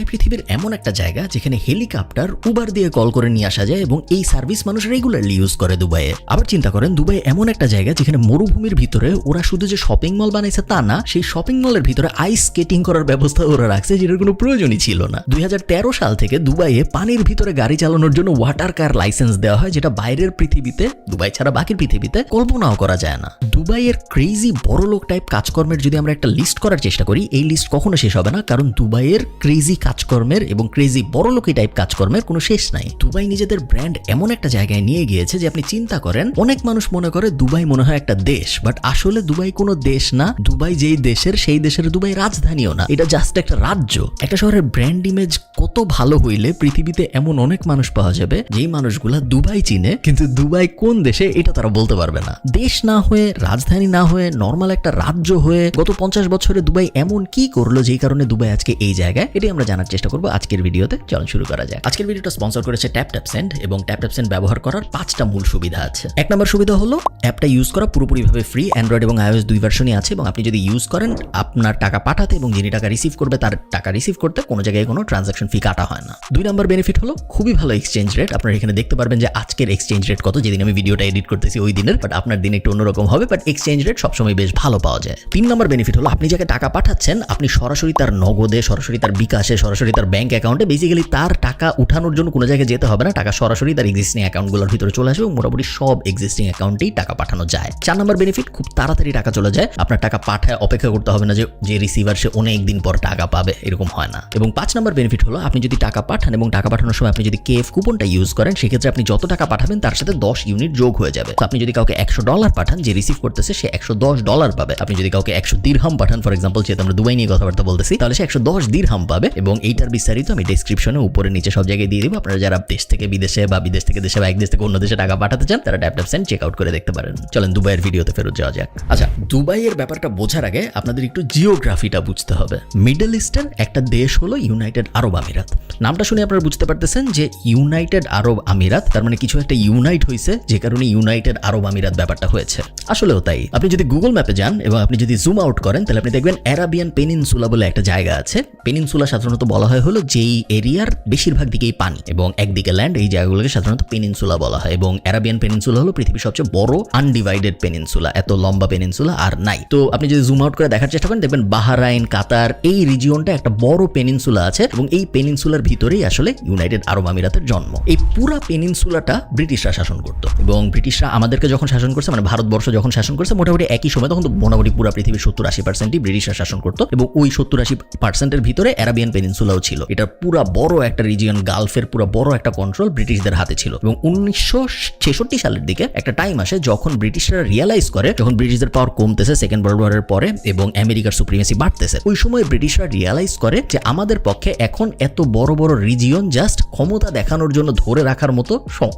Dubai পৃথিবীর এমন একটা জায়গা যেখানে হেলিকপ্টার উবার দিয়ে কল করে নিয়ে আসা যায় এবং এই সার্ভিস মানুষ রেগুলারলি ইউজ করে দুবাইয়ে। আবার চিন্তা করেন দুবাই এমন একটা জায়গা যেখানে মরুভূমির ভিতরে ওরা শুধু যে শপিং মল বানাইছে তা না, সেই শপিং মলের ভিতরে আইস স্কেটিং করার ব্যবস্থা ওরা রাখছে যেটার কোনো প্রয়োজনই ছিল না। 2013 সাল থেকে দুবাইয়ে পানির ভিতরে গাড়ি চালানোর জন্য ওয়াটার কার লাইসেন্স দেওয়া হয়, যেটা বাইরের পৃথিবীতে, দুবাই ছাড়া বাকি পৃথিবীতে কল্পনাও করা যায় না। দুবাইয়ের ক্রেজি বড়লোক টাইপ কাজকর্মের যদি আমরা একটা লিস্ট করার চেষ্টা করি, এই লিস্ট কখনো শেষ হবে না, কারণ দুবাইয়ের ক্রেজি কাজকর্মের এবং ক্রেজি বড়লোকি টাইপ কাজকর্মের কোনো শেষ নাই। দুবাই নিজেদের ব্র্যান্ড এমন একটা জায়গায় নিয়ে গিয়েছে যে আপনি চিন্তা করেন, অনেক মানুষ মনে করে দুবাই মনে হয় একটা দেশ, বাট আসলে দুবাই কোনো দেশ না। দুবাই যেই দেশের, সেই দেশের দুবাই রাজধানীও না, এটা জাস্ট একটা রাজ্য। একটা শহরের ব্র্যান্ড ইমেজ কত ভালো হইলে পৃথিবীতে এমন অনেক মানুষ পাওয়া যাবে যেই মানুষগুলা দুবাই চিনে, কিন্তু দুবাই কোন দেশে এটা তারা বলতে পারবে না। দেশ না হয়ে, রাজধানী না হয়ে, নর্মাল একটা রাজ্য হয়ে গত 50 বছরে দুবাই এমন কি করলো যেই কারণে দুবাই আজকে এই জায়গায়, এটাই আমরা জানার চেষ্টা করবো আজকের ভিডিওতে। চলুন শুরু করা যায়। আজকের ভিডিওটা স্পন্সর করেছে TapTapSend, এবং TapTapSend ব্যবহার করার 5টা মূল সুবিধা আছে। এক নম্বর সুবিধা হলো অ্যাপটা ইউজ করা পুরোপুরিভাবে ফ্রি। অ্যান্ড্রয়েড এবং iOS দুই ভার্সনই আছে, এবং আপনি যদি ইউজ করেন আপনার টাকা পাঠাতে এবং যিনি টাকা রিসিভ করবে তার টাকা রিসিভ করতে কোনো জায়গায় কোনো ট্রানজাকশন ফি কাটা হয় না। 2 নম্বর বেনিফিট হলো খুবই ভালো এক্সচেঞ্জ রেট। আপনারা এখানে দেখতে পারবেন যে আজকের এক্সচেঞ্জ রেট কত, যেদিন আমি ভিডিওটা এডিট করতেছি ওই দিনের, বাট আপনার দিন একটু অন্যরকম হবে, বাট এক্সচেঞ্জ রেট সবসময় বেশ ভালো পাওয়া যায়। 3 নম্বর বেনিফিট হলো আপনি যাকে টাকা পাঠাচ্ছেন আপনি সরাসরি তার নগদে, সরাসরি তার বিকাশে, সরাসরি তার ব্যাংক অ্যাকাউন্টে, বেসিক্যালি তার টাকা উঠানোর জন্য কোনো জায়গায় যেতে হবে না। টাকা সরাসরি তার এক্সিস্টিং অ্যাকাউন্টগুলোর ভিতরে চলে আসবে এবং মোটামুটি সব এক্সিস্টিং অ্যাকাউন্টেই টাকা পাঠানো যায়। 4 নম্বর বেনিফিট, খুব তাড়াতাড়ি টাকা চলে যায়। আপনার টাকা পাঠায় অপেক্ষা করতে হবে না যে রিসিভার সে অনেক দিন পর টাকা পাবে, এরকম হয় না। এবং 5 নম্বর বেনিফিট হলো আপনি যদি টাকা পাঠান এবং টাকা পাঠানোর সময় আপনি যদি KF কুপনটা ইউজ করেন, সেক্ষেত্রে আপনি যত টাকা পাঠাবেন তার সাথে 10 ইউনিট যোগ হয়ে যাবে। তো আপনি যদি কাউকে $100 পাঠান, যে রিসিভ করতেছে সে $110 পাবে। আপনি যদি কাউকে 100 দিরহাম পাঠান, ফর এক্সাম্পল, যেহেতু আমরা দুবাই নিয়ে কথাবার্তা বলতেছি, তাহলে সে 110 দিরহাম পাবে। এবং এইটার বিস্তারিত আমি ডেসক্রিপশনে উপরে নিচে সব জায়গায় দিয়ে দিব। আপনারা যারা দেশ থেকে বিদেশে বা বিদেশ থেকে দেশে বা এক দেশ থেকে অন্য দেশে টাকা পাঠাতে চান, তারা TapTapSend চেক আউট করে দেখতে পারেন। চলেন দুবাইয়ের ভিডিওতে ফেরত যাওয়া যাক। আচ্ছা, দুবাইয়ের ব্যাপারটা বোঝার আগে আপনাদের একটু জিওগ্রাফিটা বুঝতে হবে। মিডল ইস্টের একটা দেশ হলো ইউনাইটেড আরব আমিরাত। নামটা শুনে আপনারা বুঝতে পারতেছেন যে ইউনাইটেড আরব আমিরাত, তার মানে কিছু একটা ইউনাইট হয়েছে, যে কারণে ইউনাইটেড আরব আমিরাত ব্যাপারটা হয়েছে। আসলেও তাই। আপনি যদি গুগল ম্যাপে যান এবং আপনি যদি জুম আউট করেন, তাহলে আপনি দেখবেন অ্যারাবিয়ান পেনিনসুলা বলে একটা জায়গা আছে। পেনিনসুলা সাধারণত বলা হয় হলো যেই এরিয়ার বেশিরভাগ দিকেই পানি এবং একদিকে ল্যান্ড, এই জায়গাগুলোকে সাধারণত পেনিনসুলা বলা হয়। এবং অ্যারাবিয়ান পেনিনসুলা হলো পৃথিবীর সবচেয়ে বড় আনডিভাইডেড পেনিনসুলা। এত লম্বা পেনিনসুলা আর নাই। তো আপনি যদি জুম আউট করে দেখার চেষ্টা করেন, দেখবেন বাহরাইন, কাতার, এই রিজিয়নটা একটা বড় পেনিনসুলা আছে, এবং এই পেনিনসুলার ভিতরেই আসলে ইউনাইটেড আরব আমিরাতের জন্ম। এই পুরা পেনিনসুলাটা ব্রিটিশরা শাসন করতো, এবং ব্রিটিশরা আমাদেরকে যখন শাসন করছে, মানে ভারতবর্ষ যখন শাসন করছে, মোটামুটি একই সময়, তখন তো মোটামুটি পুরা পৃথিবীর 70-80%ই ব্রিটিশরা শাসন করতো, এবং ওই 70-80%-এর ভিতরে অ্যারাবিয়ান পেনিনসুলাও ছিল। এটা পুরা বড় একটা রিজিয়ন, গালফের পুরা বড় একটা কন্ট্রোল ব্রিটিশদের হাতে ছিল। এবং 1966 সালের দিকে একটা টাইম আসে যখন ব্রিটিশরা রিয়ালাইজ করে, যখন ব্রিটিশদের পাওয়ার কমতেছে সেকেন্ড ওয়ার্ল্ড ওয়ারের পরে এবং আমেরিকার সুপ্রিমেসি বাড়তেছে, ওই সময় ব্রিটিশরা রিয়ালাইজ করে যে আমাদের পক্ষে এখন এত বড় বড় রিজিয়ন জাস্ট ক্ষমতা দেখানোর জন্য ধরে রাখার মতো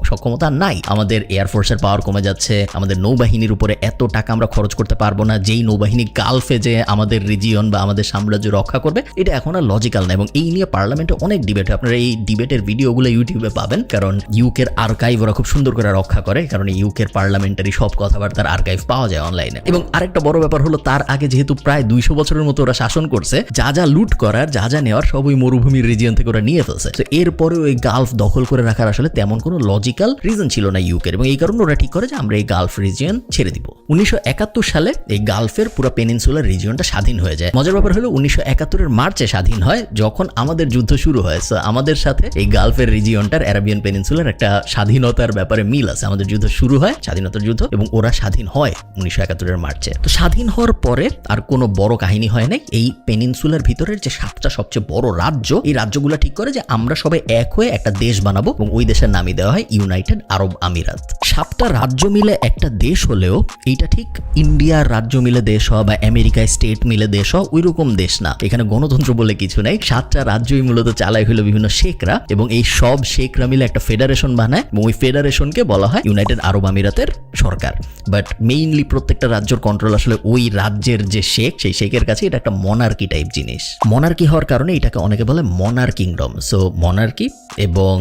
সক্ষমতা নাই। আমাদের এয়ারফোর্সের পাওয়ার কমে যাচ্ছে, আমাদের নৌবাহিনীর উপরে এত টাকা আমরা খরচ করতে পারবো না, যেই নৌবাহিনী গালফে যে আমাদের রিজিয়ন বা আমাদের সাম্রাজ্য রক্ষা করবে, এটা এখন আর লজিক্যাল না। এবং এই নিয়ে পার্লামেন্টে অনেক ডিবেট হয়। আপনারা এই ডিবেটের ভিডিওগুলো ইউটিউবে পাবেন, কারণ ইউকের আর্কাইভ ওরা খুব সুন্দর করে রক্ষা করে, কারণ ইউকের পার্লামেন্টারি সব কথাবার্তার আর্কাইভ পাওয়া যায় অনলাইনে। এবং আরেকটা বড় ব্যাপার হলো, তার আগে যেহেতু প্রায় 200 বছরের মতো ওরা শাসন করছে, যা যা লুট করার, যা যা নেওয়ার সব ওই মরুভূমির রিজিয়ন থেকে ওরা নিয়ে ফেলছে। তো এরপরে ওই গালফ দখল করে রাখার আসলে তেমন কোনো লজিক্যাল রিজন ছিল না ইউকের, এবং এই কারণে ওরা ঠিক করে যে আমরা এই গালফ রিজিয়ন ছেড়ে দিব। 1971 সালে এই গালফের পুরো পেনিনসুলার রিজিয়নটা স্বাধীন হয়ে যায়। মজার ব্যাপার হলো 1971-এর মার্চে স্বাধীন হয়, যখন আমাদের যুদ্ধ শুরু হয়। সো আমাদের সাথে এই গালফের রিজিয়নটার, অ্যারাবিয়ান পেনিনসুলার একটা স্বাধীনতার ব্যাপারে মিল আছে। আমাদের যুদ্ধ শুরু হয়, স্বাধীনতার যুদ্ধ, এবং ওরা স্বাধীন হয় 1971-এর মার্চে। তো স্বাধীন হওয়ার পরে আর কোনো বড় কাহিনী হয় নাই। এই পেনিনসুলার ভিতরের যে 7টা সবচেয়ে বড় রাজ্য, এই রাজ্যগুলো ঠিক করে যে আমরা সবাই এক হয়ে একটা দেশ বানাবো, এবং ওই দেশের নামই দেওয়া হয় ইউনাইটেড আরব আমিরাত। 7টা রাজ্য মিলে একটা দেশ হলেও এইটা ঠিক ইন্ডিয়ার রাজ্য মিলে দেশ হওয়া বা আমেরিকায় স্টেট মিলে দেশ হওয়া ওইরকম দেশ না। এখানে গণতন্ত্র বলে কিছু নাই। 7টা রাজ্যই মূলত চালাই হলো বিভিন্ন শেখরা, এবং এই সব শেখরা মিলে একটা ফেডারেশন বানায়, এবং ওই ফেডারেশনকে বলা হয় ইউনাইটেড আরব আমিরাতের সরকার। বাট মেইনলি প্রত্যেকটা রাজ্যের কন্ট্রোল আসলে ওই রাজ্যের যে শেখ, সেই শেখের কাছে। এটা একটা মনার্কি টাইপ জিনিস। মনার্কি হওয়ার কারণে এটাকে অনেকে বলে মনার কিংডম। সো মনার্কি এবং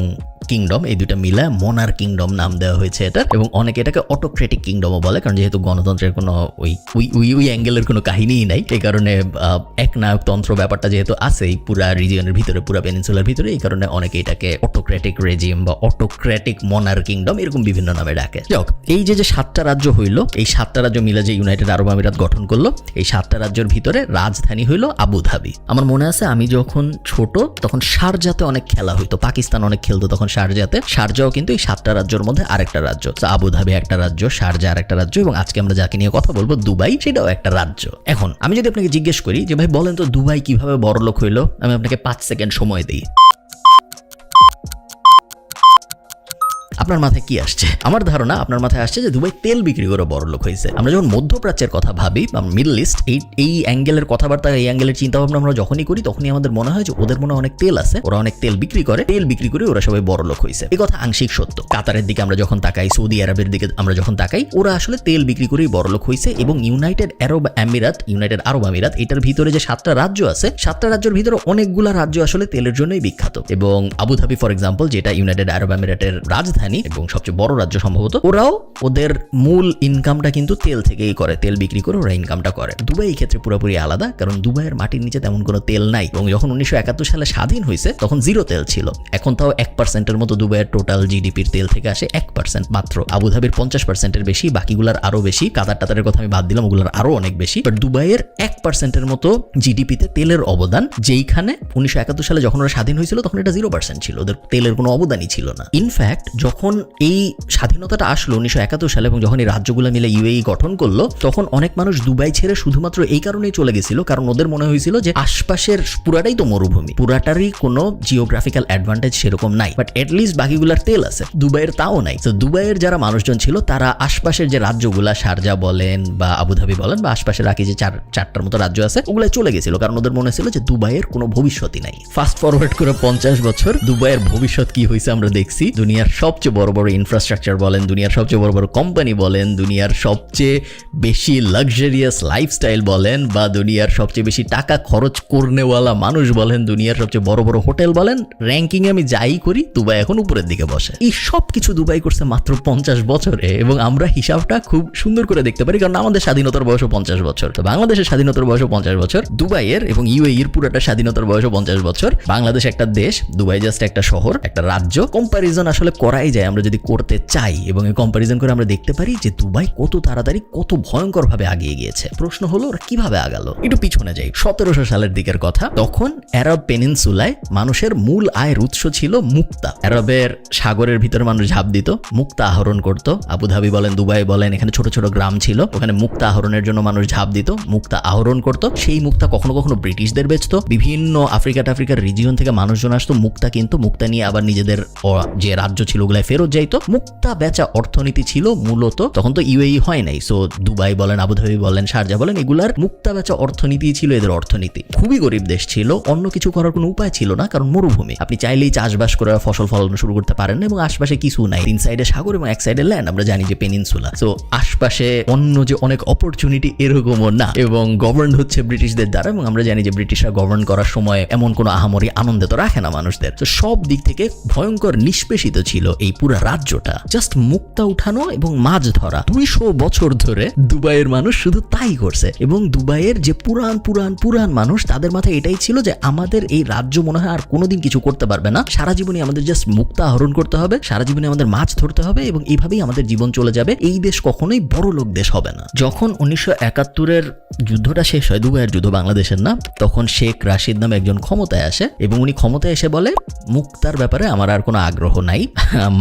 কিংডম, এই দুটা মিলে মনার কিংডম নাম দেওয়া হয়েছে এটার। এবং অনেকে এটাকে অটোক্রেটিক কিংডমও বলে, কারণ যেহেতু গণতন্ত্রের কোনো ওই অ্যাঙ্গেলের কোনো কাহিনীই নাই, এই কারণে একনায়কতন্ত্র ব্যাপারটা যেহেতু আছে এই পুরা রিজিয়নের ভিতরে, পুরো পেনিনসুলার ভিতরে। এই কারণে অনেকে এটাকে অটোক্রেটিক রেজিম বা অটোক্রেটিক মনার কিংডম এরকম বিভিন্ন নামে ডাকে। যাক, এই যে 7টা রাজ্য হইল, এই 7টা রাজ্য মিলে যে ইউনাইটেড আরব আমিরাত গঠন করলো, এই 7টা রাজ্যের ভিতরে রাজধানী হইল আবুধাবি। আমার মনে আছে আমি যখন ছোট তখন শারজাতে অনেক খেলা হইতো, পাকিস্তান অনেক খেলতো তখন শারজাতে। শারজাও কিন্তু এই 7টা রাজ্যের মধ্যে আরেকটা রাজ্য। আবুধাবি একটা রাজ্য, শারজা আরেকটা রাজ্য, এবং আজকে আমরা যাকে নিয়ে কথা বলবো দুবাই, সেটাও একটা রাজ্য। এখন আমি যদি আপনাকে জিজ্ঞেস করি যে ভাই বলেন তো দুবাই কিভাবে বড়লোক হইলো, আমি আপনাকে 5 সেকেন্ড সময় দিই। আপনার মাথায় কি আসছে? আমার ধারণা আপনার মাথায় আসছে যে দুবাই তেল বিক্রি করে বড়লোক হয়েছে। আমরা যখন মধ্যপ্রাচ্যের কথা ভাবি বা মিডল ইস্ট, এই অ্যাঙ্গেলের কথাবার্তা, এই অ্যাঙ্গেলের চিন্তা ভাবনা আমরা যখনই করি তখনই আমাদের মনে হয় যে ওদের মনে অনেক তেল আছে, ওরা অনেক তেল বিক্রি করে ওরা সবাই বড়লোক হয়েছে। এই কথা আংশিক সত্য। কাতারের দিকে আমরা যখন তাকাই, সৌদি আরবের দিকে আমরা যখন তাকাই, ওরা আসলে তেল বিক্রি করেই বড়লোক হয়েছে। এবং ইউনাইটেড আরব আমিরাত এটার ভিতরে যে 7টা রাজ্য আছে, 7টা রাজ্যের ভিতরে অনেকগুলা রাজ্য আসলে তেলের জন্যই বিখ্যাত। এবং আবুধাবি ফর এক্সাম্পল, যেটা ইউনাইটেড আরব আমিরাতের রাজধানী এবং সবচেয়ে বড় রাজ্য সম্ভবত, ওরাও ওদের মূল ইনকামটা কিন্তু তেল থেকেই করে, তেল বিক্রি করে ওরা ইনকামটা করে। দুবাই এই ক্ষেত্রে পুরোপুরি আলাদা, কারণ দুবাইয়ের মাটির নিচে তেমন কোনো তেল নাই। এবং যখন 1971 সালে স্বাধীন হয়েছে তখন 0 তেল ছিল। এখন তাও 1%-এর মতো দুবাইয়ের টোটাল জিডিপির তেল থেকে আসে 1% মাত্র। আবুধাবির 50%-এর বেশি, বাকিগুলার আরো বেশি। কাতারের কথা আমি বাদ দিলাম, ওগুলার আরো অনেক বেশি। বাট দুবাইয়ের 1%-এর মতো জিডিপিতে তেলের অবদান, যেইখানে 1971 সালে যখন ওরা স্বাধীন হয়েছিল তখন এটা 0% ছিল, ওদের তেলের কোনো অবদানই ছিল না। ইনফ্যাক্ট যখন এই স্বাধীনতাটা আসলো 1971 সালে এবং যখন এই রাজ্যগুলো মিলে ইউএই গঠন করলো, তখন অনেক মানুষ দুবাই ছেড়ে শুধুমাত্র এই কারণেই চলে গেছিল, কারণ ওদের মনে হয়েছিল যে আশপাশের পুরাটাই তো মরুভূমি, পুরাটারই কোনো জিওগ্রাফিক্যাল অ্যাডভান্টেজ সেরকম নাই, বাট এটলিস্ট বাকিগুলার তেল আছে। দুবাইয়ের তাও নাই। তো দুবাইয়ের যারা মানুষজন ছিল তারা আশপাশের যে রাজ্যগুলা, শারজা বলেন বা আবুধাবি বলেন বা আশপাশের বাকি যে 4টার মতো রাজ্য আছে, ওগুলো চলে গেছিল, কারণ ওদের মনে ছিল যে দুবাইয়ের কোনো ভবিষ্যৎই নাই। ফাস্ট ফরওয়ার্ড করে 50 বছর, দুবাইয়ের ভবিষ্যৎ কি হয়েছে আমরা দেখছি। দুনিয়ার সবচেয়ে বড় বড় ইনফ্রাস্ট্রাকচার বলেন, দুনিয়ার সবচেয়ে বড় বড় কোম্পানি বলেন, দুনিয়ার সবচেয়ে বেশি লাক্সারিয়াস লাইফস্টাইল বলেন, বা দুনিয়ার সবচেয়ে বেশি টাকা খরচ করনেওয়ালা মানুষ বলেন, দুনিয়ার সবচেয়ে বড় বড় হোটেল বলেন, র্যাঙ্কিং আমি যাই করি দুবাই এখন উপরের দিকে বসে। এই সব কিছু দুবাই করছে মাত্র 50 বছরে, এবং আমরা হিসাবটা খুব সুন্দর করে দেখতে পারি, কারণ আমাদের স্বাধীনতার বয়সও 50 বছর। তো বাংলাদেশের স্বাধীনতার বয়সও 50 বছর, দুবাইয়ের এবং ইউএইর পুরোটা স্বাধীনতার বয়সও 50 বছর। বাংলাদেশ একটা দেশ, দুবাই জাস্ট একটা শহর, একটা রাজ্য। কম্প্যারিজন আসলে করাই যায় আমরা যদি করতে চাই, এবং এই কম্প্যারিজন করে আমরা দেখতে পারি যে দুবাই কত তাড়াতাড়ি, কত ভয়ঙ্কর ভাবে আগিয়ে গিয়েছে। প্রশ্ন হলো ওরা কিভাবে আগালো। একটু পিছনে যাই, 1700 সালের দিকের কথা। তখন আরব পেনিনসুলায় মানুষের মূল আয়ের উৎস ছিল মুক্তা। আরবের সাগরের ভিতরে মানুষ ঝাঁপ দিত, মুক্তা আহরণ করত। আবুধাবি বলেন, দুবাই বলেন, এখানে ছোট ছোট গ্রাম ছিল, ওখানে মুক্তা আহরণের জন্য মানুষ ঝাঁপ দিত, মুক্তা আহরণ করত। সেই মুক্তা কখনো কখনো ব্রিটিশদের বেচতো, বিভিন্ন আফ্রিকার রিজিয়ন থেকে মানুষজন আসতো মুক্তা, কিন্তু মুক্তা নিয়ে আবার নিজেদের যে রাজ্য ছিল ওগুলাই ফেরত যাইতো। মুক্তা বেচা অর্থনীতি ছিল মূলত, তখন তো ইউএই হয় নাই, সো দুবাই বলেন, আবুধাবি বলেন, শারজা বলেন, এগুলার মুক্তা বেচা অর্থনীতি ছিল এদের অর্থনীতি। খুবই গরিব দেশ ছিল, অন্য কিছু করার কোনো উপায় ছিল না, কারণ মরুভূমি। আপনি চাইলেই চাষবাস করে ফসল ফলানো শুরু করতে পারেন না, এবং আশপাশে কিছু নাই। 3 সাইডে সাগর এবং 1 সাইডে ল্যান্ড, আমরা জানি যে পেনিনসুলা। সো আশপাশে অন্য যে অনেক অপরচুনিটি এরকমও না, এবং গভর্ন হচ্ছে ব্রিটিশদের দ্বারা, এবং আমরা জানি যে ব্রিটিশরা গভর্ন করার সময় এমন কোনো আহামরি আনন্দে তো রাখে না মানুষদের। তো সব দিক থেকে ভয়ঙ্কর নিষ্পেষিত ছিল এই পুরো রাজ্যটা। জাস্ট মুক্তা উঠানো এবং মাছ ধরা, 200 বছর ধরে দুবাইয়ের মানুষ শুধু তাই করছে। এবং দুবাইয়ের যে পুরান মানুষ, তাদের মাথায় এটাই ছিল যে আমাদের এই রাজ্য মনে হয় আর কোনোদিন কিছু করতে পারবে না, সারা জীবনই আমাদের জাস্ট মুক্তা আহরণ করতে হবে, সারা জীবনে আমাদের মাছ ধরতে হবে, এবং এইভাবেই আমাদের জীবন চলে যাবে। এই দেশ কখনোই বড় লোক দেশ হবে না। যখন 1971-এর যুদ্ধটা শেষ হয়, দুবাইয়ের যুদ্ধ, বাংলাদেশের না, তখন শেখ রাশিদ নামে একজন ক্ষমতায় আসে, এবং উনি ক্ষমতায় এসে বলে মুক্তার ব্যাপারে আমার আর কোনো আগ্রহ নাই,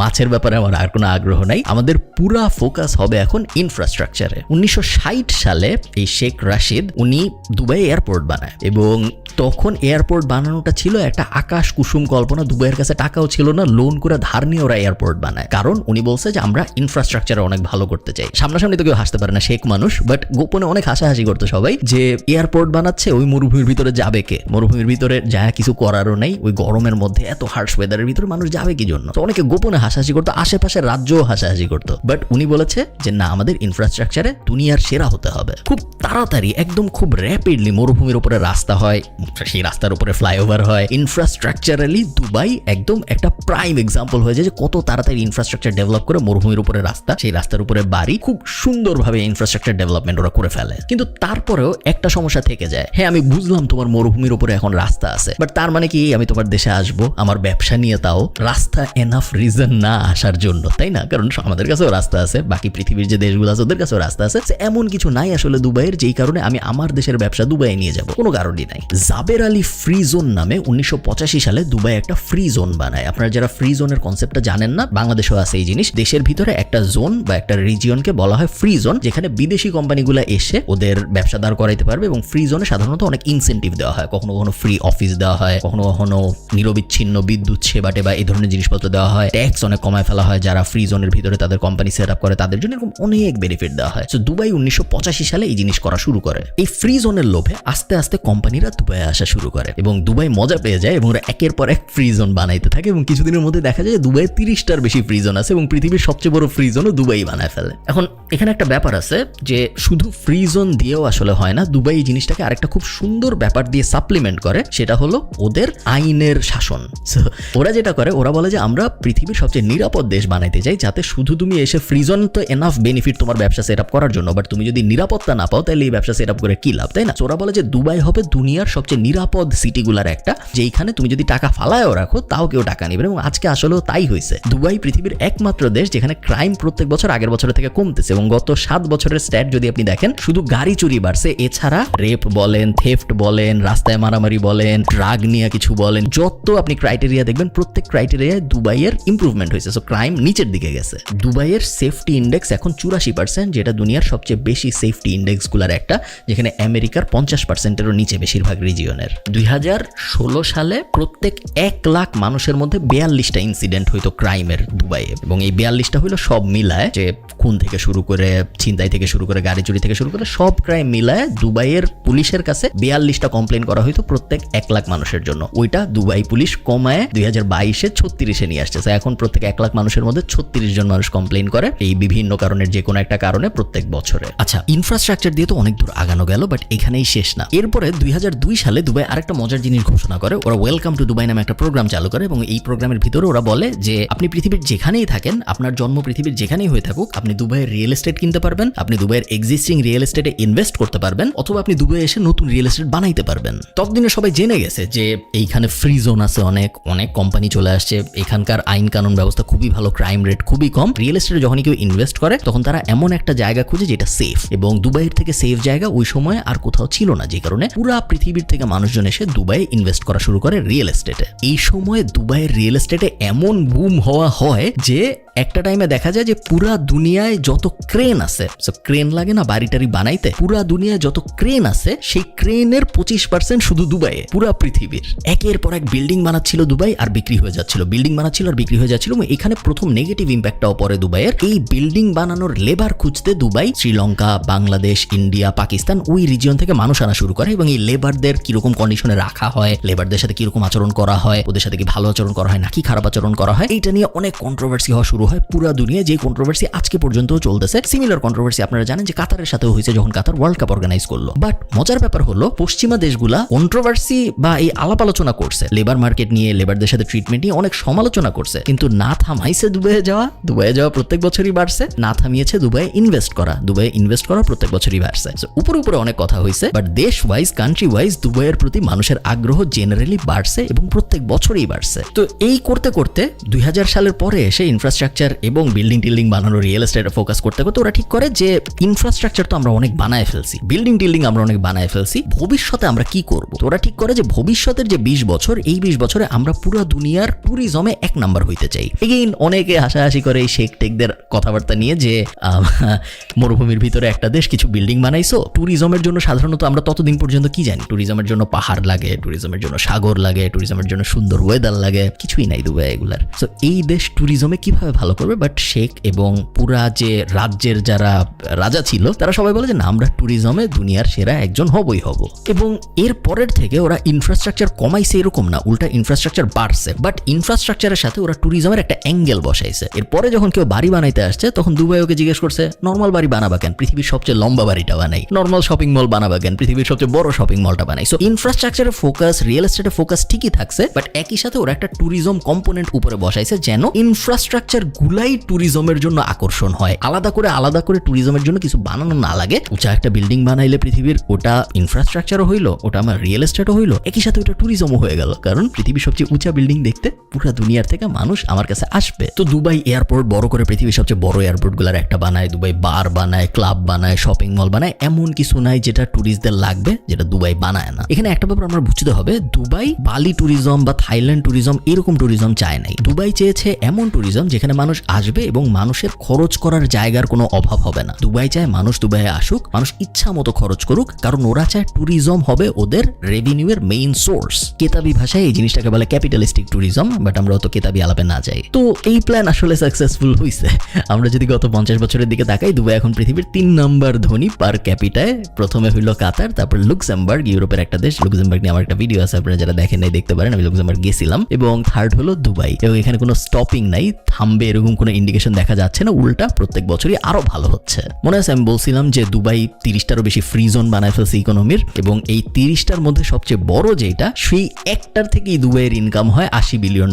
মাছের ব্যাপারে আমার আর কোনো আগ্রহ নাই, আমাদের পুরা ফোকাস হবে এখন ইনফ্রাস্ট্রাকচারে। 1960 সালে এই শেখ রাশিদ উনি দুবাই এয়ারপোর্ট বানায়, এবং তখন এয়ারপোর্ট বানানোটা ছিল একটা আকাশ কুসুম কল্পনা। দুবাইয়ের কাছে টাকাও ছিল না, লোন করে ধার নিয়ে ওরা এয়ারপোর্ট বানায়, কারণ উনি বলছে যে আমরা ইনফ্রাস্ট্রাকচারে অনেক ভালো করতে চাই। সামনাসামনি তো কেউ হাসতে পারে না, শেখ মানুষ, বাট গোপনে অনেক হাসাহাসি করতো সবাই যে এয়ারপোর্ট বানাচ্ছে, ওই মরুভূমির ভিতরে যাবে কে? মরুভূমির ভিতরে যা কিছু করারও নেই, ওই গরমের মধ্যে এত হার্শ ওয়েদারের ভিতরে মানুষ যাবে কি জন্য? তো অনেকে গোপনে হাসাহাসি করতো, আশেপাশের রাজ্যও হাসাহাসি করতো, বাট উনি বলেছে যে না, আমাদের ইনফ্রাস্ট্রাকচারে দুনিয়ার সেরা হতে হবে। খুব তাড়াতাড়ি, একদম খুব র্যাপিডলি মরুভূমির উপরে রাস্তা হয়, সেই রাস্তার উপরে ফ্লাইওভার হয়। ইনফ্রাস্ট্রাকচারালি দুবাই একদম একটা প্রাইম এক্সাম্পল হয়ে যায় যে কত তাড়াতাড়ি ইনফ্রাস্ট্রাকচার ডেভেলপ করে, মরুভূমির উপরে রাস্তা, সেই রাস্তার উপরে বাড়ি, খুব সুন্দরভাবে ইনফ্রাস্ট্রাকচার ডেভেলপমেন্ট ওরা করে ফেলে। কিন্তু তারপরেও একটা সমস্যা থেকে যায়। হ্যাঁ, আমি বুঝলাম তোমার মরুভূমির উপরে এখন রাস্তা আছে, বাট তার মানে কি আমি তোমার দেশে আসবো আমার ব্যবসা নিয়ে? তাও রাস্তা এনাফ রিজন না আসার জন্য, তাই না? কারণ আমাদের কাছেও রাস্তা আছে, বাকি পৃথিবীর যে দেশগুলো আছে ওদের কাছেও রাস্তা আছে। এমন কিছু নাই আসলে দুবাইয়ের যেই কারণে আমি আমার দেশের ব্যবসা দুবাইয়ে নিয়ে যাব, কোনো কারণই নাই। জাবের আলী ফ্রি জোন নামে 1985 সালে দুবাই একটা ফ্রি জোন বানায়। আপনারা যারা ফ্রি জোনের কনসেপ্টটা জানেন না, বাংলাদেশেও আছে এই জিনিস। দেশের ভিতরে একটা জোন বা একটা রিজিয়নকে বলা হয় ফ্রি জোন, যেখানে বিদেশি কোম্পানিগুলো এসে ওদের ব্যবসা দাঁড় করাইতে পারবে। এবং ফ্রি জোনে সাধারণত অনেক ইনসেন্টিভ দেওয়া হয়, কখনো কখনো ফ্রি অফিস দেওয়া হয়, কখনো কখনো নিরবিচ্ছিন্ন বিদ্যুৎ সেবা টেবা এই ধরনের জিনিসপত্র দেওয়া হয়, ট্যাক্স অনেক কমায় ফেলা হয় যারা ফ্রি জোনের ভিতরে তাদের কোম্পানি সেট আপ করে, তাদের জন্য এরকম অনেক বেনিফিট দেওয়া হয়। সো দুবাই 1985 সালে এই জিনিস করা শুরু করে। এই ফ্রি জোনের লোভে আস্তে আস্তে কোম্পানিরা দুবাইয়ে আসা শুরু করে এবং দুবাই মজা পেয়ে যায় এবং ওরা একের পর এক ফ্রি জোন বানাইতে থাকে। এবং কিছুদিনের মধ্যে দেখা যায় দুবাইয়ে 30টার বেশি ফ্রি জোন আছে এবং পৃথিবীর সবচেয়ে বড় ফ্রি জোনও দুবাই বানায় ফেলে। এখন এখানে একটা ব্যাপার আছে যে শুধু ফ্রি জোন দিয়েও আসলে হয় না, দুবাই এই জিনিসটাকে আরেকটা খুব সুন্দর ব্যাপার দিয়ে সাপ্লিমেন্ট করে, সেটা হলো ওদের আইনের শাসন। ওরা যেটা করে, ওরা বলে যে আমরা পৃথিবীর সবচেয়ে নিরাপদ দেশ বানাইতে চাই, যাতে শুধু তুমি এসে ফ্রি জোন তো এনাফ বেনিফিট তোমার ব্যবসা সেট আপ করার জন্য, বাট তুমি যদি নিরাপত্তা না পাও তাহলে এই ব্যবসা সেট আপ করে কি লাভ, তাই না? ওরা বলে যে দুবাই হবে দুনিয়ার সবচেয়ে নিরাপদ সিটিগুলার একটা, যেখানে তুমি যদি টাকা ফালায়ও রাখো তাও কেউ টাকা নেবে। এবং আজকে আসলেও তাই হয়েছে। দুবাই পৃথিবীর একমাত্র দেশ যেখানে ক্রাইম প্রত্যেক বছর আগের বছরের থেকে কমতেছে এবং গত 7 বছরের স্ট্যাট যদি আপনি দেখেন, শুধু গাড়ি চুরি বাড়ছে, এছাড়া রেপ বলেন, থেফট বলেন, রাস্তায় মারামারি বলেন, ড্রাগ নিয়ে কিছু বলেন, যত আপনি ক্রাইটেরিয়া দেখবেন প্রত্যেক ক্রাইটেরিয়ায় দুবাইয়ের ইমপ্রুভমেন্ট হয়েছে। সো ক্রাইম নিচের দিকে গেছে। দুবাইয়ের সেফটি ইন্ডেক্স এখন 84%, যেটা দুনিয়ার সবচেয়ে বেশি সেফটি ইন্ডেক্সগুলোর একটা, যেখানে আমেরিকার 50%-এরও নিচে বেশিরভাগ রিজিয়নের। 2016 সালে প্রত্যেক 1 লাখ মানুষের মধ্যে 42টা ইনসিডেন্ট হইতো ক্রাইমের দুবাইয়ে। এবং এই 42টা হইলো সব মিলায়, যে খুন থেকে শুরু করে, ছিনতাই থেকে শুরু করে, গাড়ি চুরি থেকে শুরু করে সব ক্রাইম মিলায় দুবাইয়ের পুলিশের কাছে 42টা কমপ্লেন করা হইতো প্রত্যেক 1 লাখ মানুষের জন্য। ওইটা দুবাই পুলিশ কমায় 2022-এ 36-এ নিয়ে আসছে। এখন প্রত্যেক 1 লাখ মানুষের মধ্যে 36 জন মানুষ কমপ্লেন করে এই বিভিন্ন কারণের যে কোনো একটা কারণে প্রত্যেক বছরে। আচ্ছা, ইনফ্রাস্ট্রাকচার দিয়ে তো অনেক দূর আগানো গেল, বাট এখানেই শেষ না। এরপরে 2002 সালে দুবাই আরেকটা মজার জিনিস ঘোষণা করে। ওরা ওয়েলকাম টু দুবাই নামে একটা প্রোগ্রাম চালু করে এবং এই প্রোগ্রামের ভিতরে ওরা বলে যে আপনি পৃথিবীর যেখানেই থাকেন, আপনার জন্ম পৃথিবীর যেখানেই হয়ে থাকুক, আপনি দুবাইয়ের রিয়েল এস্টেট কিনতে পারবেন, আপনি দুবাইয়ের এক্সিস্টিং রিয়েল এস্টেটে ইনভেস্ট করতে পারবেন, অথবা আপনি দুবাই এসে নতুন রিয়েল এস্টেট বানাইতে পারবেন। ততদিনে সবাই জেনে গেছে যে এইখানে ফ্রি জোন আছে, অনেক কোম্পানি চলে আসছে, এখানকার আইন কানুন ব্যবস্থা খুবই ভালো, ক্রাইম রেট খুবই কম। রিয়েল এস্টেটে যখন কেউ ইনভেস্ট করে তখন তারা এমন একটা জায়গা খুঁজে যেটা সেফ, এবং দুবাইয়ের থেকে সেফ জায়গা ওই সময় আর কোথাও ছিল না, যে কারণে পুরা পৃথিবীর থেকে মানুষজন এসে দুবাইয়ে ইনভেস্ট করা শুরু করে রিয়েল এস্টেটে। এই সময় দুবাইয়ের রিয়েল এস্টেটে এমন বুম হওয়া হয় যে একটা টাইমে দেখা যায় যে পুরা দুনিয়ায় যত ক্রেন আছে, ক্রেন লাগে না বাড়িটারি বানাইতে, পুরা দুনিয়ায় যত ক্রেন আছে সেই ক্রেনের 25% শুধু দুবাইয়ে। পুরা পৃথিবীর একের পর এক বিল্ডিং বানাচ্ছিল দুবাই আর বিক্রি হয়ে যাচ্ছিল, বিল্ডিং বানাচ্ছিল আর বিক্রি হয়ে যাচ্ছিল। এখানে প্রথম নেগেটিভ ইম্প্যাক্টটাও পড়ে দুবাইয়ের। এই বিল্ডিং বানানোর লেবার খুঁজতে দুবাই শ্রীলঙ্কা, বাংলাদেশ, ইন্ডিয়া, পাকিস্তান ওই রিজিয়ন থেকে মানুষ আনা শুরু করে এবং এই লেবারদের কিরকম কন্ডিশনে রাখা হয়, লেবারদের সাথে কিরকম আচরণ করা হয়, ওদের সাথে কি ভালো আচরণ করা হয় নাকি খারাপ আচরণ করা হয়, এইটা নিয়ে অনেক কন্ট্রোভার্সি হওয়া শুরু হয় পুরা দুনিয়ায়। যে কন্ট্রোভার্সি আজকে পর্যন্ত চলতেছে। সিমিলার কন্ট্রোভার্সি আপনারা জানেন যে কাতারের সাথেও হয়েছে যখন কাতার ওয়ার্ল্ড কাপ অর্গানাইজ করলো। বাট মজার ব্যাপার হলো পশ্চিমা দেশগুলা কন্ট্রোভার্সি বা এই আলাপ আলোচনা করছে, লেবার মার্কেট নিয়ে, লেবারদের সাথে ট্রিটমেন্ট নিয়ে অনেক সমালোচনা করছে, কিন্তু না থামাইছে দুবাইয়ে যাওয়া প্রত্যেক বছরই বাড়ছে, না থামিয়েছে দুবাইয়ে ইনভেস্ট করা প্রত্যেক বছরই বাড়ছে। উপরে অনেক কথা হয়েছে, বাট দেশ ওয়াইজ, কান্ট্রি ওয়াইজ দুবাইয়ের প্রতি মানুষের আগ্রহ জেনারেলি বাড়ছে এবং প্রত্যেক বছরই বাড়ছে। তো এই করতে করতে 2000 সালের পরে এসে ইনফ্রাস্ট্রাকচার এবং বিল্ডিং টিল্ডিং বানানো, রিয়েল এস্টেটে ফোকাস করতে করতে ওরা ঠিক করে যে ইনফ্রাস্ট্রাকচার তো আমরা অনেক বানায় ফেলছি, বিল্ডিং টিল্ডিং আমরা অনেক বানায় ফেলছি, ভবিষ্যতে আমরা কি করব? তো ওরা ঠিক করে যে ভবিষ্যতের যে 20 বছর, এই 20 বছরে আমরা পুরো দুনিয়ার ট্যুরিজমে 1 নাম্বার হইতে চাই। এগেইন অনেকে হাসাহাসি করে এই শেখ টেকদের কথাবার্তা নিয়ে যে মরুভূমির ভিতরে একটা দেশ কিছু বিল্ডিং বানাইছো। ট্যুরিজমের জন্য সাধারণত আমরা ততদিন পর্যন্ত কি জানি? ট্যুরিজমের জন্য পাহাড় লাগে, ট্যুরিজমের জন্য সাগর লাগে, ট্যুরিজমের জন্য সুন্দর ওয়েদার লাগে, কিছুই নাই দুবাই এগুলার। সো এই দেশ ট্যুরিজমে কিভাবে ভালো করবে, বাট শেখ এবং পুরা যে রাজ্যের যারা রাজা ছিল তারা সবাই বলে যে না, আমরা ট্যুরিজমে দুনিয়ার সেরা একজন হবই হব। এবং এর পরের থেকে ওরা ইনফ্রাস্ট্রাকচার কমাইছে এরকম না, উল্টা ইনফ্রাস্ট্রাকচার বাড়ছে, বাট ইনফ্রাস্ট্রাকচারের সাথে ওরা ট্যুরিজমের একটা অ্যাঙ্গেল বসাইছে। এরপরে যখন কেউ বাড়ি বানাইতে আসছে তখন দুবাই ওকে জিজ্ঞেস করছে নর্মাল বাড়ি বানাবা কেন, পৃথিবীর সবচেয়ে লম্বা বাড়িটা বানাই। নর্মাল শপিং মল বানাবা কেন, পৃথিবীর সবচেয়ে বড় শপিং মলটা বানাই। সো ইনফ্রাস্ট্রাকচারের ফোকাস, রিয়েল এস্টেটের ফোকাস ঠিকই থাকছে, বাট একই সাথে ওরা একটা ট্যুরিজম কম্পোনেন্ট উপরে বসাইছে যেন ইনফ্রাস্ট্রাকচার গুলাই ট্যুরিজমের জন্য আকর্ষণ হয়। আলাদা করে ট্যুরিজমের জন্য কিছু বানানো না লাগে। উঁচা একটা বিল্ডিং বানাইলে পৃথিবীর, ওটা ইনফ্রাস্ট্রাকচারও হইলো, ওটা আমার রিয়েল এস্টেটও হইলো, একই সাথে ওটা ট্যুরিজমও হয়ে গেল। কারণ পৃথিবীর সবচেয়ে উঁচা বিল্ডিং দেখতে পুরো দুনিয়ার থেকে মানুষ আমার কাছে আসবে। তো দুবাই এয়ারপোর্ট বড় করে পৃথিবীর সবচেয়ে বড় এয়ারপোর্ট গুলার একটা বানায়, দুবাই বার বানায়, ক্লাব বানায়, শপিং মল বানায়, এমন কিছু নাই যেটা ট্যুরিস্টদের লাগবে যেটা দুবাই বানায় না। এখানে একটা ব্যাপার আমরা বুঝতে হবে, দুবাই বালি ট্যুরিজম বা থাইল্যান্ড ট্যুরিজম এরকম ট্যুরিজম চায় নাই। দুবাই চেয়েছে এমন ট্যুরিজম যেখানে মানুষ আসবে এবং মানুষের খরচ করার জায়গার কোনো অভাব হবে না। দুবাই চায় মানুষ দুবাইয়ে আসুক, মানুষ ইচ্ছা মতো খরচ করুক, কারণ ওরা চায় ট্যুরিজম হবে ওদের রেভিনিউয়ের মেইন সোর্স। কেতাবি ভাষায় এই জিনিসটাকে বলে ক্যাপিটালিস্টিক ট্যুরিজম, বাট আমরা অত কেতাবি আলাপে না যাই। তো এই প্ল্যান আসলে সাকসেসফুল হয়েছে। আমরা যদি গত 50 বছরের দিকে তাকাই, দুবাই এখন পৃথিবীর 3 নম্বর ধনী পার ক্যাপিটায়। প্রথমে হইল কাতার, তারপর লুক্সেমবার্গ, ইউরোপের একটা দেশ। লুক্সেমবার্গ নিয়ে আমার একটা ভিডিও আছে, আপনারা যারা দেখেন নাই দেখতে পারেন, আমি লুক্সেমবার্গ গেছিলাম। এবং থার্ড হলো দুবাই। এবং এখানে কোনো স্টপিং নাই, থামবে এরকম কোনো ইন্ডিকেশন দেখা যাচ্ছে না, উল্টা প্রত্যেক বছরই আরো ভালো হচ্ছে। মনে আছে আমি বলছিলাম যে দুবাই 30টারও বেশি ফ্রি জোন বানায় ফেলছে ইকোনমির, এবং এই 30টার মধ্যে সবচেয়ে বড় যেটা, সেই একটার থেকেই দুবাইয়ের ইনকাম হয় $80 বিলিয়ন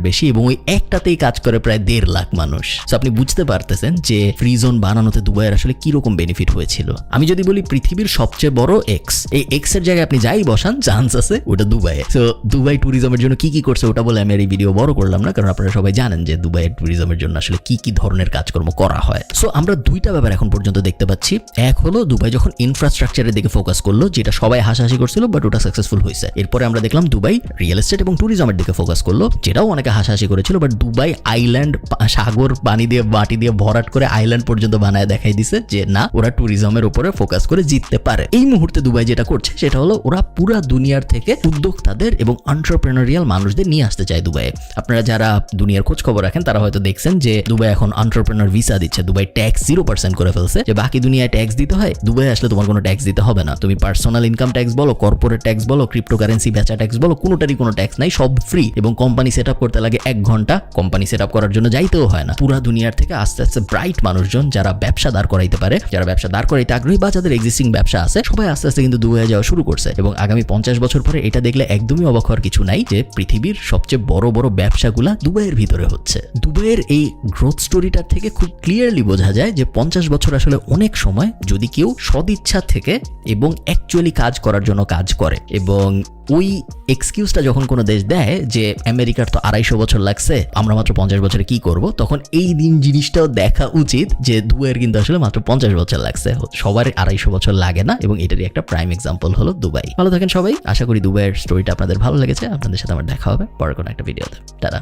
বেশি, এবং ওই একটাতেই কাজ করে প্রায় 1.5 লাখ মানুষ। তো আপনি বুঝতে পারতেছেন যে ফ্রি জোন বানানোতে দুবাইয়ের আসলে কিরকম বেনিফিট হয়েছিল। আমি যদি বলি পৃথিবীর সবচেয়ে বড় এক্স, এই এক্স এর জায়গায় আপনি যাই বসান চান্স আছে ওটা দুবাইয়ে। তো দুবাই ট্যুরিজমের জন্য কি করছে ওটা বলে আমি এই ভিডিও বড় করলাম না, কারণ আপনারা সবাই জানেন যে দুবাইয়ের ট্যুরিজমের জন্য আসলে কি ধরনের কাজকর্ম করা হয়। সো আমরা দুইটা ব্যাপার এখন পর্যন্ত দেখতে পাচ্ছি। এক হলো দুবাই যখন ইনফ্রাস্ট্রাকচারের দিকে ফোকাস করলো, যেটা সবাই হাসাহাসি করছিল, বাট ওটা সাকসেসফুল হয়েছে। এরপরে আমরা দেখলাম দুবাই রিয়েল এস্টেট এবং ট্যুরিজমের দিকে ফোকাস করলো, যেটাও অনেকে হাসাহাসি করেছিল, বাট দুবাই আইল্যান্ড, সাগর পানি দিয়ে মাটি দিয়ে ভরাট করে আইল্যান্ড পর্যন্ত বানায় দেখাই দিছে যে না, ওরা ট্যুরিজমের উপরে ফোকাস করে জিততে পারে। এই মুহূর্তে দুবাই যেটা করছে সেটা হলো ওরা পুরা দুনিয়ার থেকে উদ্যোক্তাদের এবং এন্টারপ্রেনারিয়াল মানুষদের নিয়ে আসতে চায় দুবাইয়ে। আপনারা যারা দুনিয়ার খোঁজ খবর রাখেন তারা হয়তো দেখছেন যে দুবাই এখন এন্টারপ্রেনার ভিসা দিচ্ছে। দুবাই ট্যাক্স 0% করে ফেলছে, যে বাকি দুনিয়ায় ট্যাক্স দিতে হয়, দুবাই আসলে তোমার কোনো ট্যাক্স দিতে হবে না। তুমি পার্সোনাল ইনকাম ট্যাক্স বলো, কর্পোরেট ট্যাক্স বলো, ক্রিপ্টোকারেন্সি বেচা ট্যাক্স বলো, কোনোটারই কোনো ট্যাক্স নাই, সব ফ্রি। এবং কোম্পানি সেট আপ করতে লাগে 1 ঘন্টা, কোম্পানি সেট আপ করার জন্য যাইতেও হয় না। পুরা দুনিয়ার থেকে আস্তে আস্তে ব্রাইট মানুষজন যারা ব্যবসা দাঁড় করাইতে পারে, যারা ব্যবসা দাঁড় করাইতে আগ্রহী বা যাদের এক্সিস্টিং ব্যবসা আছে, সবাই আস্তে আস্তে কিন্তু দুবাইয়ে যাওয়া শুরু করছে। এবং আগামী 50 বছর পরে এটা দেখলে একদমই অবাক হওয়ার কিছু নাই যে পৃথিবীর সবচেয়ে বড় বড় ব্যবসাগুলা দুবাইয়ের ভিতরে হচ্ছে। দুবাইয়ের এই গ্রোথ স্টোরিটার থেকে খুব ক্লিয়ারলি বোঝা যায় যে 50 বছর আসলে অনেক সময়, যদি কেউ সদিচ্ছা থেকে এবং অ্যাকচুয়ালি কাজ করার জন্য কাজ করে। এবং ওই এক্সকিউজটা যখন কোনো দেশ দেয় যে আমেরিকার তো 250 বছর লাগছে, আমরা মাত্র 50 বছরে কি করব, তখন এই জিনিসটাও দেখা উচিত যে দুবাইয়ের কিন্তু আসলে মাত্র 50 বছর লাগছে, সবার 250 বছর লাগে না। এবং এটারই একটা প্রাইম এক্সাম্পল হলো দুবাই। ভালো থাকেন সবাই, আশা করি দুবাইয়ের স্টোরিটা আপনাদের ভালো লেগেছে। আপনাদের সাথে আমার দেখা হবে পরে কোনো একটা ভিডিওতে। টাটা।